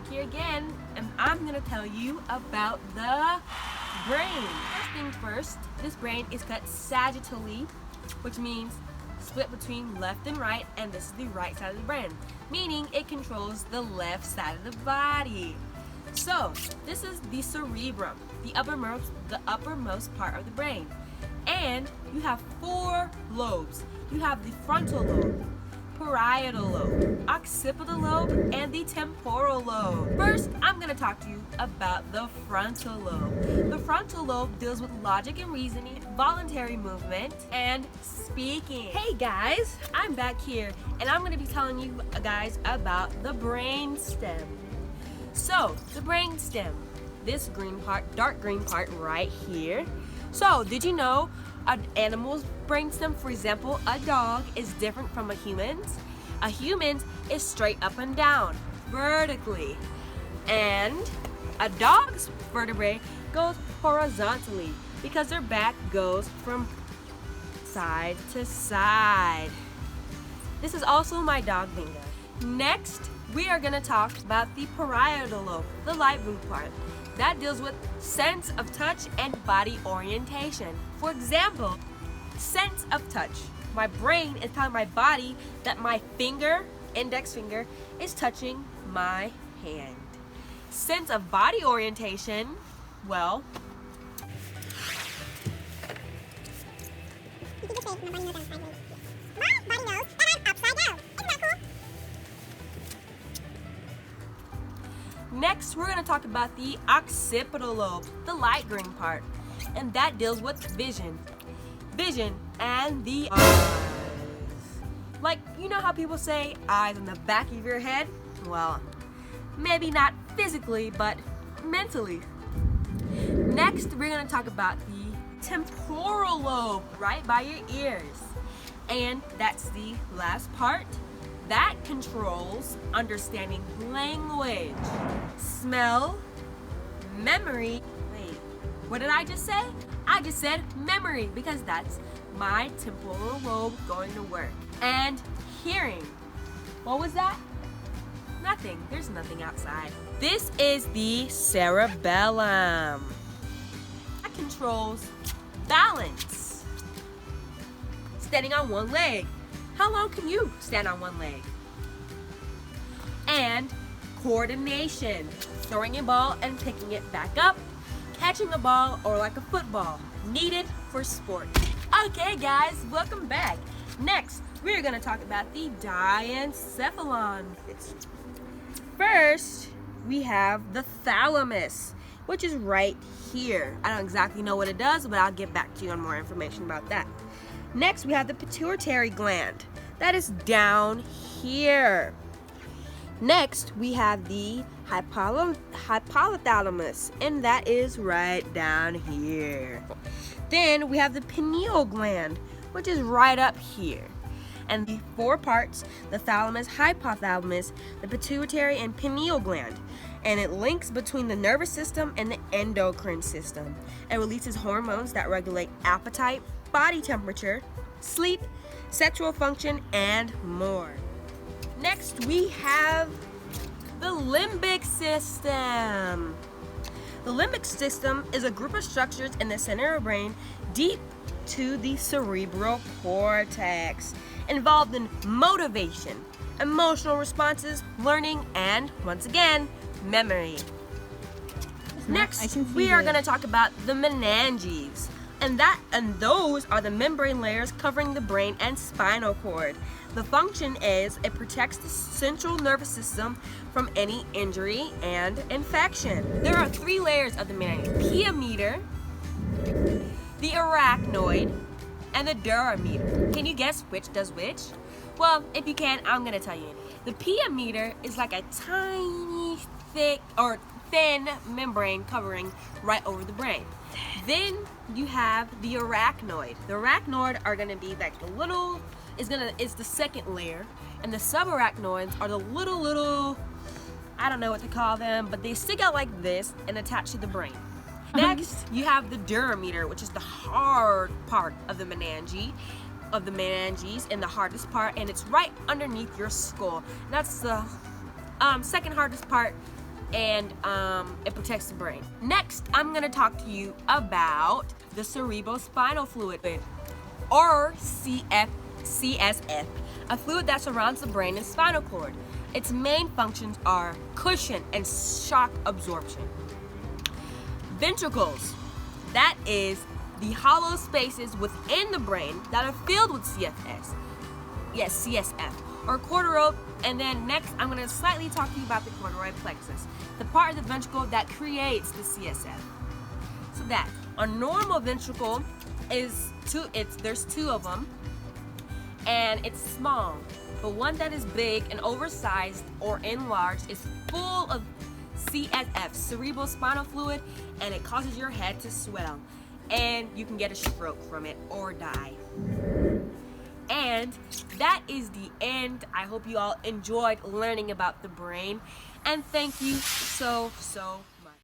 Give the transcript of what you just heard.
back here again, and I'm gonna tell you about the brain. First things first, this brain is cut sagittally, which means split between left and right, and this is the right side of the brain, meaning it controls the left side of the body. So this is the cerebrum, the uppermost part of the brain, and you have four lobes. You have the frontal lobe, parietal lobe, occipital lobe, and the temporal lobe. First, I'm going to talk to you about the frontal lobe. The frontal lobe deals with logic and reasoning, voluntary movement, and speaking. Hey guys, I'm back here, and I'm going to be telling you guys about the brain stem. So, the brain stem, this green part, dark green part right here. So, did you know an animal's brainstem, for example, a dog, is different from a human's? A human's is straight up and down, vertically. And a dog's vertebrae goes horizontally because their back goes from side to side. This is also my dog bingo. Next, we are going to talk about the parietal lobe, the light blue part. That deals with sense of touch and body orientation. For example, sense of touch. My brain is telling my body that my finger, index finger, is touching my hand. Sense of body orientation, well, you can just say, my body knows I'm sideways. My body knows that I'm upside down. Isn't that cool? next we're going to talk about the occipital lobe, the light green part, and that deals with vision. Vision and the eyes. Like, you know how people say eyes on the back of your head? Well, maybe not physically, but mentally. Next, we're going to talk about the temporal lobe, right by your ears. And that's the last part. That controls understanding language, smell, memory. Wait, what did I just say? I just said memory because that's my temporal lobe going to work. And hearing. What was that? Nothing. There's nothing outside. This is the cerebellum. That controls balance. Standing on one leg. How long can you stand on one leg? And coordination. Throwing a ball and picking it back up. Catching a ball or like a football. Needed for sport. Okay guys, welcome back. Next, we're going to talk about the diencephalon. First, we have the thalamus, which is right here. I don't exactly know what it does, but I'll get back to you on more information about that. Next, we have the pituitary gland. That is down here. Next, we have the hypothalamus, and that is right down here. Then we have the pineal gland, which is right up here. And the four parts, the thalamus, hypothalamus, the pituitary, and pineal gland. And it links between the nervous system and the endocrine system. It releases hormones that regulate appetite, body temperature, sleep, sexual function, and more. Next, we have the limbic system. The limbic system is a group of structures in the center of the brain deep to the cerebral cortex, involved in motivation, emotional responses, learning, and, once again, memory. Next, we are going to talk about the meninges. And those are the membrane layers covering the brain and spinal cord. The function is it protects the central nervous system from any injury and infection. There are three layers of the meninge: pia meter, the arachnoid, and the dura meter. Can you guess which does which? Well, if you can, I'm gonna tell you. The pia meter is like a tiny, thin membrane covering right over the brain. Then you have the arachnoid. The arachnoid are gonna be like the little, it's the second layer, and the subarachnoids are the little, I don't know what to call them, but they stick out like this and attach to the brain. Next, you have the dura meter, which is the hard part of the meninges, and the hardest part, and it's right underneath your skull. That's the second hardest part and it protects the brain. Next, I'm going to talk to you about the cerebrospinal fluid, or CSF, a fluid that surrounds the brain and spinal cord. Its main functions are cushion and shock absorption. Ventricles, that is the hollow spaces within the brain that are filled with CSF, or cortical. And then next, I'm going to slightly talk to you about the cortical plexus, the part of the ventricle that creates the CSF. So that a normal ventricle is there's two of them, and it's small. But one that is big and oversized or enlarged is full of CSF, cerebrospinal fluid, and it causes your head to swell, and you can get a stroke from it or die. And that is the end. I hope you all enjoyed learning about the brain, and thank you so